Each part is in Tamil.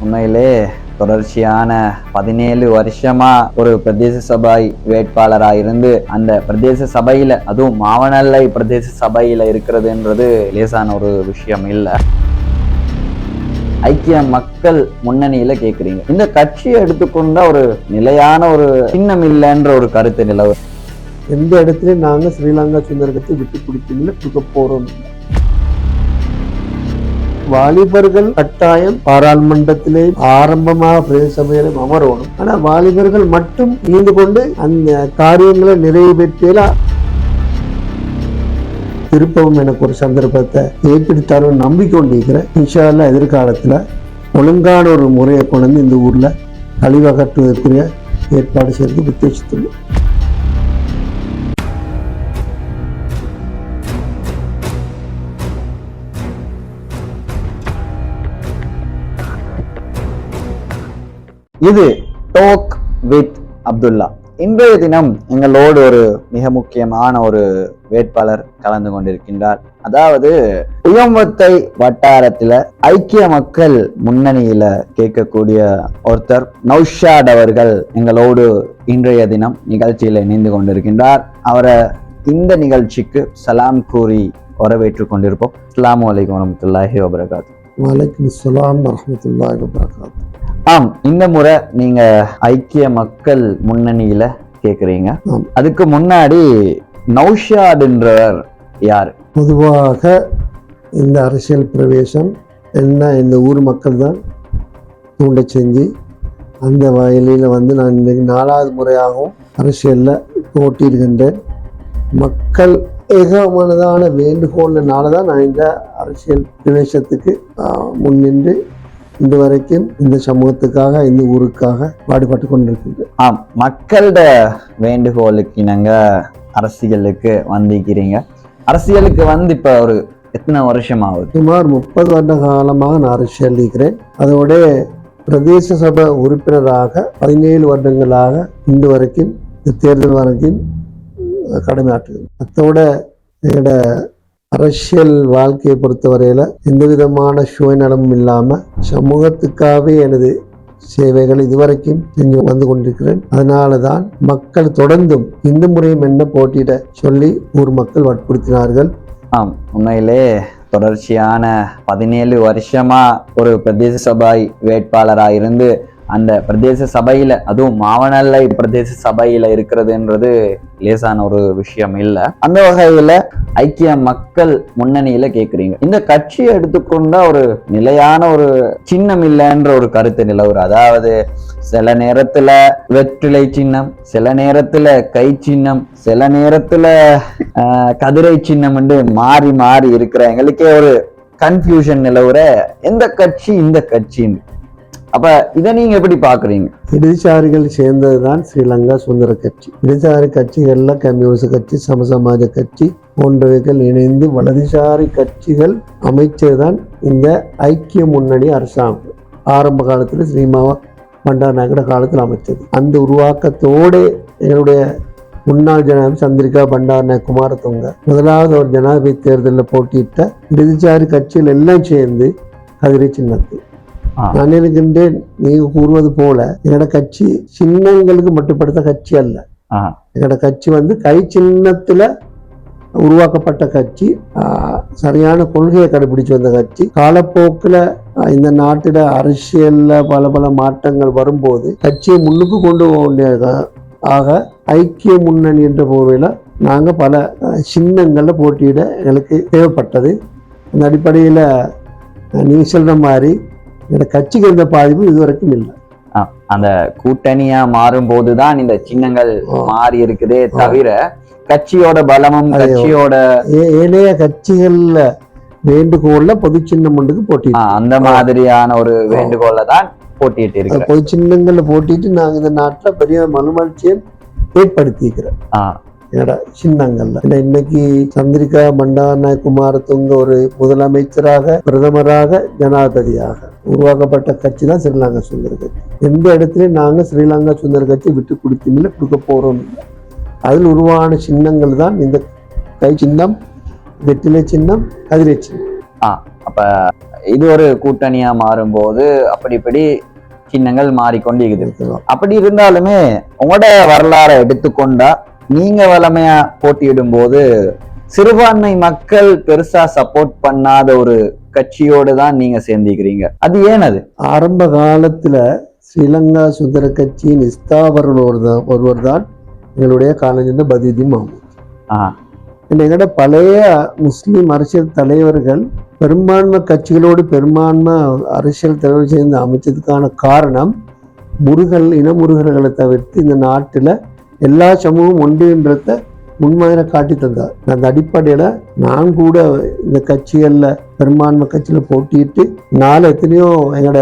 உண்மையிலே தொடர்ச்சியான 17 வருஷமா ஒரு பிரதேச சபை வேட்பாளராக இருந்து அந்த பிரதேச சபையில, அதுவும் மாவனல்லை பிரதேச சபையில இருக்கிறதுன்றது லேசான ஒரு விஷயம் இல்லை. ஐக்கிய மக்கள் முன்னணியில கேக்குறீங்க, இந்த கட்சியை எடுத்துக்கொண்டா ஒரு நிலையான ஒரு சின்னம் இல்லைன்ற ஒரு கருத்து நிலவு. எந்த இடத்துலயும் நாங்க ஸ்ரீலங்கா சுதந்திர கட்சி விட்டு பிடிக்கல, கொடுக்க போறோம். வாலிபர்கள் கட்டாயம் பாராளுமன்றத்திலே ஆரம்பமாக பிரதேச சபையிலும் அமரணும். ஆனா வாலிபர்கள் மட்டும் ஈந்து கொண்டு அந்த காரியங்களை நிறைவேற்றல திருப்பவும் எனக்கு ஒரு சந்தர்ப்பத்தை ஏற்படுத்தாலும் நம்பிக்கை கொண்டிருக்கிறேன். இன்ஷா அல்லாஹ் எதிர்காலத்துல ஒழுங்கான ஒரு முறையை கொண்டு இந்த ஊர்ல கழிவகற்றுவதற்குரிய ஏற்பாடு செய்து உத்தேசித்துள்ளோம். இது டோக் வித் அப்துல்லா. இன்றைய தினம் எங்களோடு ஒரு மிக முக்கியமான ஒரு வேட்பாளர் கலந்து கொண்டிருக்கின்றார். அதாவது உயம்பத்தை வட்டாரத்துல ஐக்கிய மக்கள் முன்னணியில கேட்கக்கூடிய ஒருத்தர் நௌஷாத் அவர்கள் எங்களோடு இன்றைய தினம் நிகழ்ச்சியில இணைந்து கொண்டிருக்கின்றார். அவரை இந்த நிகழ்ச்சிக்கு சலாம் கூறி வரவேற்றுக் கொண்டிருப்போம். அஸ்ஸலாமு அலைக்கும் வரஹ்மத்துல்லாஹி வபரகாத்துஹு. வலைக்கும் அஸ்ஸலாம் வரஹ்மத்துல்லாஹி வபரகாத்துஹு. இந்த முறை நீங்க ஐக்கிய மக்கள் முன்னணியில கேக்குறீங்க. அதுக்கு முன்னாடி நௌஷாத்ன்றவர் யாரு? பொதுவாக இந்த அரசியல் பிரவேசம் என்ன, இந்த ஊர் மக்கள் தான் தூண்ட செஞ்சு அந்த வயலில் நான் இன்னைக்கு 4வது முறையாகவும் அரசியலில் போட்டியிருக்கின்றேன். மக்கள் ஏகமானதான வேண்டுகோள்னால தான் நான் இந்த அரசியல் பிரவேசத்துக்கு முன்னின்று இந்த வரைக்கும் இந்த சமூகத்துக்காக இந்த ஊருக்காக பாடுபட்டு கொண்டிருக்கின்றேன். மக்களோட வேண்டுகோளுக்கு நாங்க அரசியலுக்கு வந்திருக்கிறீங்க. அரசியலுக்கு வந்து இப்ப ஒரு எத்தனை வருஷம் ஆகுது? சுமார் 30 வருட காலமாக நான் அரசியல் இருக்கிறேன். அதோட பிரதேச சபை உறுப்பினராக 17 வருடங்களாக இன்று வரைக்கும் இந்த தேர்தல் வரைக்கும் கடமையாற்றுகிறேன். அதோட என்னோட அரசியல் வாழ்க்கையை பொறுத்தவரையில எந்த விதமான சுயநலமும் இல்லாம சமூகத்துக்காகவே எனது சேவைகள் இதுவரைக்கும் செஞ்சு வந்து கொண்டிருக்கிறேன். அதனாலதான் மக்கள் தொடர்ந்தும் இந்த முறையும் என்ன போட்டியிட சொல்லி ஊர் மக்கள் வற்புறுத்தினார்கள். உண்மையிலே தொடர்ச்சியான 17 வருஷமா ஒரு பிரதேச சபை வேட்பாளராக இருந்து அந்த பிரதேச சபையில, அதுவும் மாவனல்லை பிரதேச சபையில இருக்கிறதுன்றது லேசான ஒரு விஷயம் இல்லை. அந்த வகையில ஐக்கிய மக்கள் முன்னணியில கேக்குறீங்க, இந்த கட்சியை எடுத்துக்கொண்டா ஒரு நிலையான ஒரு சின்னம் இல்லைன்ற ஒரு கருத்து நிலவுற. அதாவது சில நேரத்துல வெற்றிலை சின்னம், சில நேரத்துல கை சின்னம், சில நேரத்துல கதிரை சின்னம் என்று மாறி மாறி இருக்கிற எங்களுக்கே ஒரு கன்ஃபியூஷன் நிலவுற. எந்த கட்சி இந்த கட்சின்னு? அப்ப இதை நீங்க எப்படி பாக்குறீங்க? இடதுசாரிகள் சேர்ந்ததுதான் ஸ்ரீலங்கா சுதந்திர கட்சி. இடதுசாரி கட்சிகள்ல கம்யூனிஸ்ட் கட்சி, சமசமாஜ கட்சி போன்றவைகள் இணைந்து வலதுசாரி கட்சிகள் அமைச்சதுதான் இந்த ஐக்கிய முன்னணி அரசாங்கம். ஆரம்ப காலத்தில் ஸ்ரீமாவா பண்டாரநாயக்கோட காலத்தில் அமைச்சது. அந்த உருவாக்கத்தோடு எங்களுடைய முன்னாள் ஜனாதிபதி சந்திரிகா பண்டாரநாயக்க குமாரதுங்க முதலாவது ஒரு ஜனாதிபதி தேர்தலில் போட்டியிட்ட இடதுசாரி கட்சிகள் எல்லாம் சேர்ந்து கதிரை சின்னத்து. நான் இருக்கின்றேன், நீங்க கூறுவது போல எங்களோட கட்சி சின்னங்களுக்கு மட்டுப்படுத்த கட்சி அல்ல. எங்களோட கட்சி கை சின்னத்துல உருவாக்கப்பட்ட கட்சி. சரியான கொள்கையை கடைபிடிச்சு வந்த கட்சி. காலப்போக்கில் இந்த நாட்டில அரசியல்ல பல பல மாற்றங்கள் வரும்போது கட்சியை முன்னுக்கு கொண்டு போக வேண்டிய ஆக ஐக்கிய முன்னணி என்ற போர்வையில நாங்க பல சின்னங்கள்ல போட்டியிட எங்களுக்கு தேவைப்பட்டது. அந்த அடிப்படையில நீங்க சொல்ற மாதிரி இந்த கட்சிக்கு எந்த பாதிப்பும் இதுவரைக்கும் இல்லை. அந்த கூட்டணியா மாறும் போதுதான் இந்த சின்னங்கள் மாறி இருக்குதே தவிர கட்சியோட பலமும் கட்சியோட ஏனைய கட்சிகள்ல வேண்டுகோள்ல பொது சின்னம் ஒன்றுக்கு போட்டி அந்த மாதிரியான ஒரு வேண்டுகோள்ல தான் போட்டிட்டு இருக்கு. பொது சின்னங்கள்ல போட்டிட்டு நாங்க இந்த நாட்டுல பெரிய மறுமலர்ச்சியை ஏற்படுத்திக்கிறோம் என்னோட சின்னங்கள்ல. இன்னைக்கு சந்திரிகா பண்டாரநாயக்க குமாரதுங்க ஒரு முதலமைச்சராக, பிரதமராக, ஜனாதிபதியாக உருவாக்கப்பட்ட கட்சி தான் ஸ்ரீலங்கா சுதந்திர கட்சி. எந்த இடத்துலயும் நாங்க ஸ்ரீலங்கா சுதந்திர கட்சி விட்டு கொடுத்தோம், கொடுக்க போறோம் இல்லை. அதில் உருவான சின்னங்கள் தான் இந்த கை சின்னம், வெற்றிலை சின்னம், கதிரை சின்னம். அப்ப இது ஒரு கூட்டணியா மாறும்போது அப்படி இப்படி சின்னங்கள் மாறிக்கொண்டு இருக்குது. அப்படி இருந்தாலுமே உங்களோட வரலாறை எடுத்துக்கொண்டா நீங்க வளமையா போட்டியிடும் போது சிறுபான்மை மக்கள் பெருசா சப்போர்ட் பண்ணாத ஒரு கட்சியோடு தான் நீங்க சேர்ந்திக்கிறீங்க. அது ஏன்? அது ஆரம்ப காலத்துல ஸ்ரீலங்கா சுதந்திர கட்சியின் ஸ்தாபகர் ஒருவர் தான் எங்களுடைய காலஞ்சந்த பதியுதீன் மஹமூத். எங்களோட பழைய முஸ்லிம் அரசியல் தலைவர்கள் பெரும்பான்மை கட்சிகளோடு பெரும்பான்மை அரசியல் தலைவர் சேர்ந்து அமைச்சதுக்கான காரணம் இனமுருகர்களை தவிர்த்து இந்த நாட்டுல எல்லா சமூகம் ஒன்றுன்றத முன்மாதிரி காட்டி தந்தார். அந்த அடிப்படையில நான் கூட இந்த கட்சிகள்ல பெரும்பான்மை கட்சியில போட்டிட்டு எத்தனையோ எங்களோட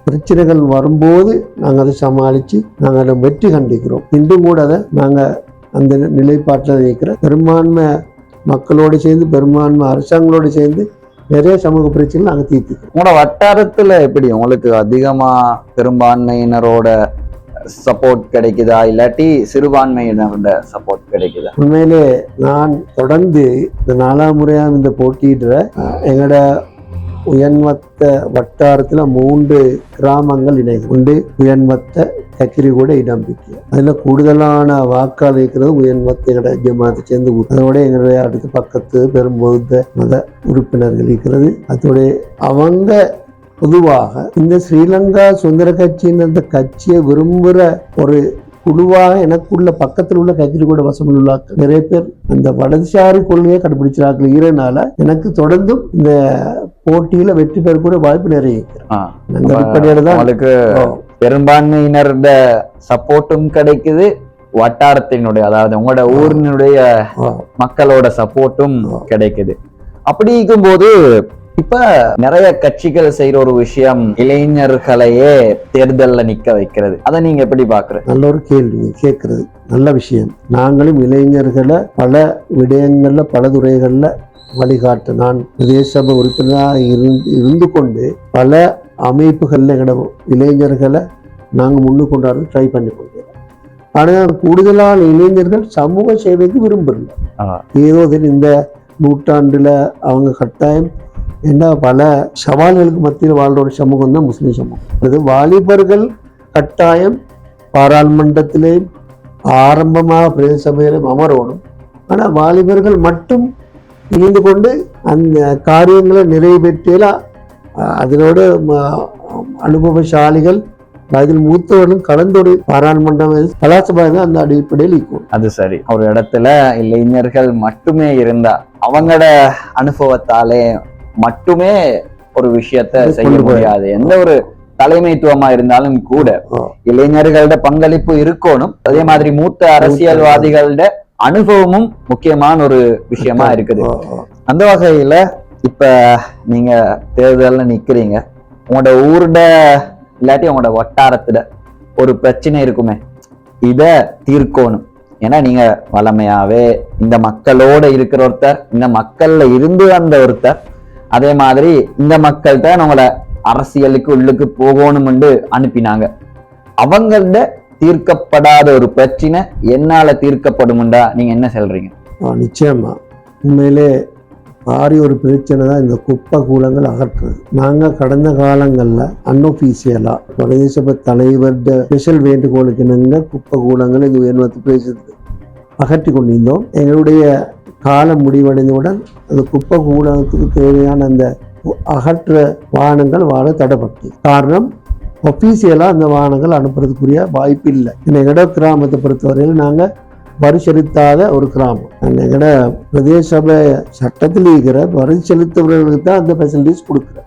பிரச்சனைகள் வரும்போது நாங்கள் அதை சமாளித்து நாங்கள் அதை வெற்றி கண்டிக்கிறோம். இன்றும் கூட அதை நாங்கள் அந்த நிலைப்பாட்டில் இருக்கிற பெரும்பான்மை மக்களோடு சேர்ந்து பெரும்பான்மை அரசாங்கங்களோடு சேர்ந்து நிறைய சமூக பிரச்சனை நாங்கள் தீர்த்துக்கிறோம். உங்களோட வட்டாரத்தில் எப்படி உங்களுக்கு அதிகமாக பெரும்பான்மையினரோட சப்போர்ட் கிடைக்குதா இல்லாட்டி சிறுபான்மையினரோட சப்போர்ட் கிடைக்குதா? உண்மையிலே நான் தொடர்ந்து இந்த 4ஆம் முறையாக இந்த போட்டியிடுற எங்களோட உயன்வத்த வட்டாரத்தில் 3 கிராமங்கள் இணைந்து உயன்வத்த கக்கிரிகூட இடம்பிக்கை. அதில் கூடுதலான வாக்காளர் இருக்கிறது உயன்வத்த ஜமாத்தை சேர்ந்து அதோட எங்களுடைய அடுத்த பக்கத்து பெரும் பௌத்த மத உறுப்பினர்கள் இருக்கிறது. அதோட அவங்க பொதுவாக இந்த ஸ்ரீலங்கா சுதந்திர கட்சியின் அந்த கட்சியை விரும்புகிற ஒரு குழுவாக எனக்குள்ள பக்கத்தில் உள்ள கட்சிக்கூட வசம் உள்ள நிறைய பேர் அந்த வலதுசாரி கொள்கையை கண்டுபிடிச்சார்கள். இதனால எனக்கு தொடர்ந்தும் இந்த போட்டியில வெற்றி பெற கூட வாய்ப்பு நிறைய அந்த அடிப்படையில தான் உங்களுக்கு பெரும்பான்மையினரோட சப்போர்ட்டும் கிடைக்குது, வட்டாரத்தினுடைய அதாவது உங்களோட ஊரினுடைய மக்களோட சப்போர்ட்டும் கிடைக்குது. அப்படி இருக்கும்போது இப்ப நிறைய கட்சிகள் செய்யற ஒரு விஷயம் இளைஞர்களையே தேர்தல்ல நிக்க வைக்கிறது. அதை நீங்க எப்படி பாக்குறது? நல்ல ஒரு கேள்வி கேட்கறது, நல்ல விஷயம். நாங்களும் இளைஞர்களை பல விடயங்கள்ல பல துறைகள்ல வழிகாட்ட நான் பிரதேசபை உறுப்பினராக இருந்து கொண்டு பல அமைப்புகள்ல இளைஞர்களை நாங்கள் முன்னுக்கு கொண்டாடுறது ட்ரை பண்ணி கொண்டோம். ஆனால் கூடுதலான இளைஞர்கள் சமூக சேவைக்கு விரும்புறல. ஏதோ இந்த நூற்றாண்டுல அவங்க கட்டாயம் ஏன்னா பல சவால்களுக்கு மத்தியில் வாழ்ற ஒரு சமூகம் தான் முஸ்லீம் சமூகம். அது வாலிபர்கள் கட்டாயம் பாராளுமன்றத்திலே ஆரம்பமாக பிரதேச சபையிலும் அமரணும். ஆனால் வாலிபர்கள் மட்டும் இணைந்து கொண்டு அந்த காரியங்களை நிறைவேற்றலாம். அதனோட அனுபவசாலிகள் அதில் மூத்தவர்களும் கலந்தோடு பாராளுமன்றம் கலாசபை தான் அந்த அடிப்படையில் இருக்கும். அது சரி. ஒரு இடத்துல இளைஞர்கள் மட்டுமே இருந்தா அவங்களோட அனுபவத்தாலே மட்டுமே ஒரு விஷயத்த செய்ய முடியாது. எந்த ஒரு தலைமைத்துவமா இருந்தாலும் கூட இளைஞர்களோட பங்களிப்பு இருக்கணும். அதே மாதிரி மூத்த அரசியல்வாதிகளோட அனுபவமும் முக்கியமான ஒரு விஷயமா இருக்குது. அந்த வகையில இப்ப நீங்க தேர்தல்ல நிக்கிறீங்க, உங்களோட ஊரோட இல்லாட்டி உங்களோட வட்டாரத்துல ஒரு பிரச்சனை இருக்குமே, இத தீர்க்கணும். ஏன்னா நீங்க வளமையாவே இந்த மக்களோட இருக்கிற ஒருத்தர், இந்த மக்கள்ல இருந்து வந்த ஒருத்தர், அதே மாதிரி இந்த மக்கள்கிட்ட நம்மள அரசியலுக்கு உள்ளுக்கு போகணும்னு அனுப்பினாங்க. அவங்கள்ட தீர்க்கப்படாத ஒரு பிரச்சனை என்னால தீர்க்கப்படும்டா நீங்க என்ன சொல்றீங்க? நிச்சயமா உண்மையிலே பாரிய ஒரு பிரச்சனை தான் இந்த குப்பை கூலங்கள் அகற்றுறது. நாங்கள் கடந்த காலங்களில் அன்ஒஃபீஷியலா பிரதேச தலைவர்கிட்ட ஸ்பெஷல் வேண்டுகோளுக்கு இணங்க குப்பை கூலங்கள் இது உயர்வத்து பேசுறது அகற்றி கொண்டிருந்தோம். எங்களுடைய காலம் முடிவடைந்தவுடன் அந்த குப்பை கூலத்துக்கு தேவையான அந்த அகற்ற வாகனங்கள் வாழ தடைப்பட்டு காரணம் ஒஃபீஷியலாக அந்த வாகனங்கள் அனுப்புறதுக்குரிய வாய்ப்பு இல்லை. எங்களோட கிராமத்தை பொறுத்தவரையில் நாங்கள் வரி செலுத்தாத ஒரு கிராமம். எங்களோட பிரதேச சபை சட்டத்தில் இருக்கிற வரி செலுத்தவர்களுக்கு தான் அந்த ஃபெசிலிட்டிஸ் கொடுக்குறோம்.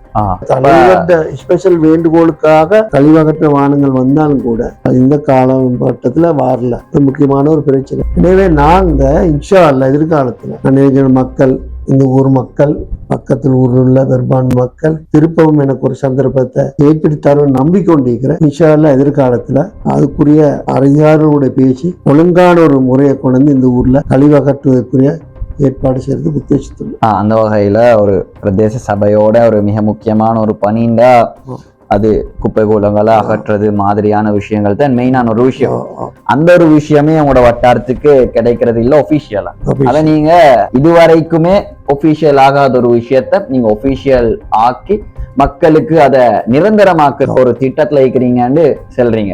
தலைவர்கிட்ட ஸ்பெஷல் வேண்டுகோளுக்காக கழிவகற்ற வாகனங்கள் வந்தாலும் கூட இந்த காலகட்டத்தில் வரல. முக்கியமான ஒரு பிரச்சனை. எனவே நாங்க இன்ஷா அல்லாஹ் எதிர்காலத்தில் அநேக மக்கள், இந்த ஊர் மக்கள், பக்கத்தில் ஊரில் உள்ள பெரும்பான்மை மக்கள் திருப்பவும் எனக்கு ஒரு சந்தர்ப்பத்தை ஏற்படுத்தாரும் நம்பிக்கொண்டிருக்கிறேன். இன்ஷா அல்லாஹ் எதிர்காலத்துல அதுக்குரிய அதிகாரிகளோட பேசி ஒழுங்கான ஒரு முறையை கொண்டு இந்த ஊர்ல கழிவகற்றுவதற்குரிய ஏற்பாடு செய்யறது உத்தேசித்துள்ளோம். அந்த வகையில ஒரு பிரதேச சபையோட ஒரு மிக முக்கியமான ஒரு பணிண்டா அது குப்பை கூலங்களை அகற்றுறது மாதிரியான விஷயங்கள் தான் மெயினான ஒரு விஷயம். அந்த ஒரு விஷயமே உங்களோட வட்டாரத்துக்கு கிடைக்கிறது இல்ல ஒபிஷியலா. அத நீங்க இதுவரைக்குமே ஒபிஷியல் ஆகாத ஒரு விஷயத்த நீங்க ஒபிஷியல் ஆக்கி மக்களுக்கு அத நிரந்தரமாக்க ஒரு திட்டத்துல இருக்கிறீங்கன்னு சொல்றீங்க.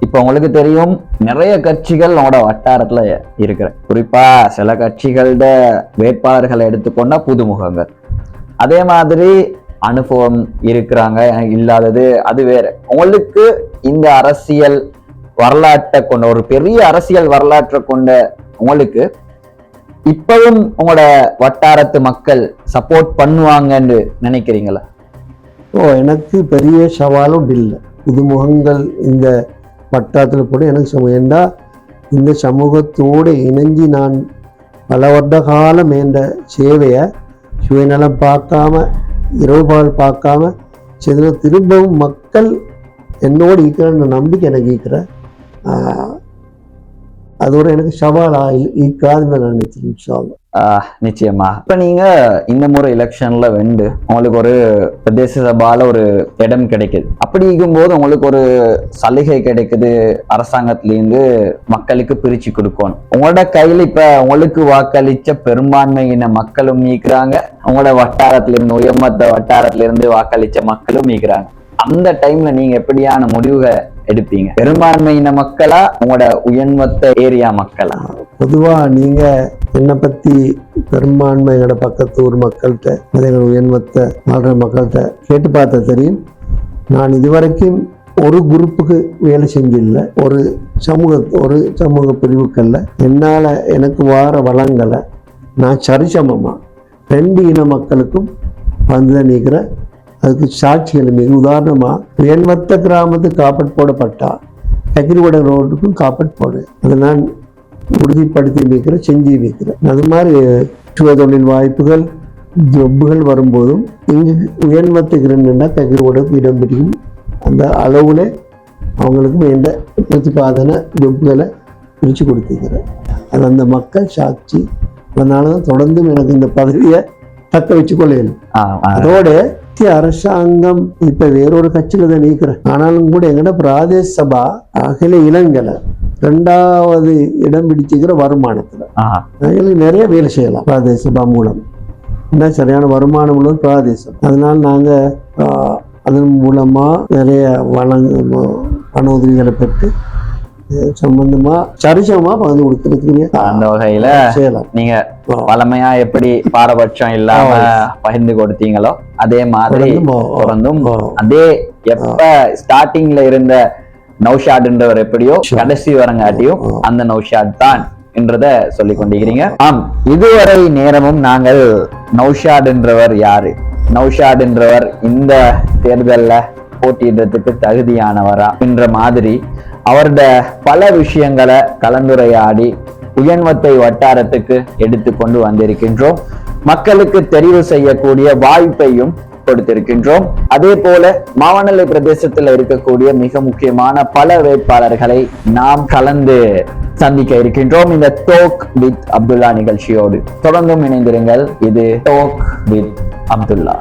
இப்ப உங்களுக்கு தெரியும் நிறைய கட்சிகள் உங்களோட வட்டாரத்துல இருக்கிற, குறிப்பா சில கட்சிகளோட வேட்பாளர்களை எடுத்துக்கொண்டா புதுமுகங்கள், அதே மாதிரி அனுபவம் இருக்கிறாங்க இல்லாதது அது வேற. உங்களுக்கு இந்த அரசியல் வரலாற்றை கொண்ட ஒரு பெரிய அரசியல் வரலாற்றை கொண்ட உங்களுக்கு இப்பவும் உங்களோட வட்டாரத்து மக்கள் சப்போர்ட் பண்ணுவாங்கன்னு நினைக்கிறீங்களா? எனக்கு பெரிய சவாலும் இல்லை. புதுமுகங்கள் இந்த வட்டாரத்தில் போட எனக்கு ஏண்டா இந்த சமூகத்தோடு இணைஞ்சி நான் பல வருட காலம் என்ற சேவையை சுயநலம் பார்க்காம இரவுபால் பார்க்காம செய்த திரும்பவும் மக்கள் என்னோடு ஈக்கிறேன்னு நம்பிக்கை எனக்கு ஈக்கிறேன். அதோட எனக்கு சவாலா ஈக்காதுன்னு நான் நினைச்சேன். நிச்சயமா. இப்ப நீங்க இந்த முறை எலெக்ஷன்ல வெண்டு உங்களுக்கு ஒரு பிரதேச சபால ஒரு இடம் கிடைக்குது. அப்படி இருக்கும்போது உங்களுக்கு ஒரு சலுகை கிடைக்குது அரசாங்கத்திலேருந்து மக்களுக்கு பிரிச்சு கொடுக்கணும். உங்களோட கையில இப்ப உங்களுக்கு வாக்களிச்ச பெரும்பான்மையின மக்களும் நீக்கிறாங்க, உங்களோட வட்டாரத்துல இருந்து உயர்மத்த வட்டாரத்துல இருந்து வாக்களிச்ச மக்களும் நீக்கிறாங்க. அந்த டைம்ல நீங்க எப்படியான முடிவுகளை எடுப்பீங்க? பெரும்பான்மையின மக்களா உங்களோட உயர்மத்த ஏரியா மக்களா? பொதுவா நீங்க என்னை பத்தி பெரும்பான்மையோட பக்கத்து ஊர் மக்கள்கிட்ட அதே உயர்மத்த வாழ்ற மக்கள்கிட்ட கேட்டு பார்த்தா தெரியும். நான் இதுவரைக்கும் ஒரு குரூப்புக்கு வேலை செஞ்சில்லை, ஒரு சமூக பிரிவுக்கள்ல என்னால எனக்கு வார வளங்களை நான் சரிசமமா 2 இன மக்களுக்கும் வந்து நீக்கிற. அதுக்கு சாட்சிகள் மிக உதாரணமா உயர்மத்த கிராமத்துக்கு காப்பட் போடப்பட்டா ககிரிவட ரோடுக்கும் காப்பட் போடு, அதை நான் உறுதிப்படுத்தி வைக்கிறேன், செஞ்சு வைக்கிறேன். அது மாதிரி சுய தொழில் வாய்ப்புகள் ஜொப்புகள் வரும்போதும் இங்கு உயர்மத்துக்கிறேன்னா ககிரிவடக்கு இடம் பிடிக்கும். அந்த அளவுல அவங்களுக்கும் எந்த பிரதிபாதன ஜொப்புகளை பிரித்து கொடுத்துக்கிறேன். அது அந்த மக்கள் சாட்சி. அதனாலதான் தொடர்ந்தும் எனக்கு இந்த பதவியை தக்க வச்சு கொள்ளையணும். அதோட அரசாங்கம் இப்ப வேறொரு கட்சியில தான் நீக்கிறேன். ஆனாலும் கூட எங்கட பிரதேச சபா அகில இளங்கலை 2வது இடம் பிடிச்சுக்கிற வருமானத்துல நிறைய வேலை செய்யலாம் பிரதேச சபா மூலம். என்ன சரியான வருமானம் உள்ள பிரதேசம். அதனால நாங்க அதன் மூலமா நிறைய பண உதவிகளை பெற்று சம்பந்தமா சரிசமா பகிர்ந்து கொடுத்துருக்கீங்க. அந்த வகையில நீங்க பழமையா எப்படி பாரபட்சம் இல்லாம பகிர்ந்து கொடுத்தீங்களோ அதே மாதிரி தொடர்ந்தும் அதே எப்ப ஸ்டார்டிங்ல இருந்த நௌஷாத்ன்றவர் எப்படியோ கடைசி வரங்காட்டியும் அந்த நௌஷாத் தான் என்றத சொல்லிக் கொண்டிருக்கிறீங்க. ஆம், இதுவரை நேரமும் நாங்கள் நௌஷாத் என்றவர் யாரு, நௌஷாத் என்றவர் இந்த தேர்தல்ல போட்டியிடுறதுக்கு தகுதியானவரா என்ற மாதிரி அவருடைய பல விஷயங்களை கலந்துரையாடி உயர்மத்தை வட்டாரத்துக்கு எடுத்துக்கொண்டு வந்திருக்கின்றோம். மக்களுக்கு தெரிவு செய்யக்கூடிய வாய்ப்பையும் கொடுத்திருக்கின்றோம். அதே போல மாவனல்லை பிரதேசத்தில் இருக்கக்கூடிய மிக முக்கியமான பல வேட்பாளர்களை நாம் கலந்து சந்திக்க இருக்கின்றோம் இந்த டோக் வித் அப்துல்லா நிகழ்ச்சியோடு. தொடர்ந்தும் இணைந்திருங்கள். இது டோக் வித் அப்துல்லா.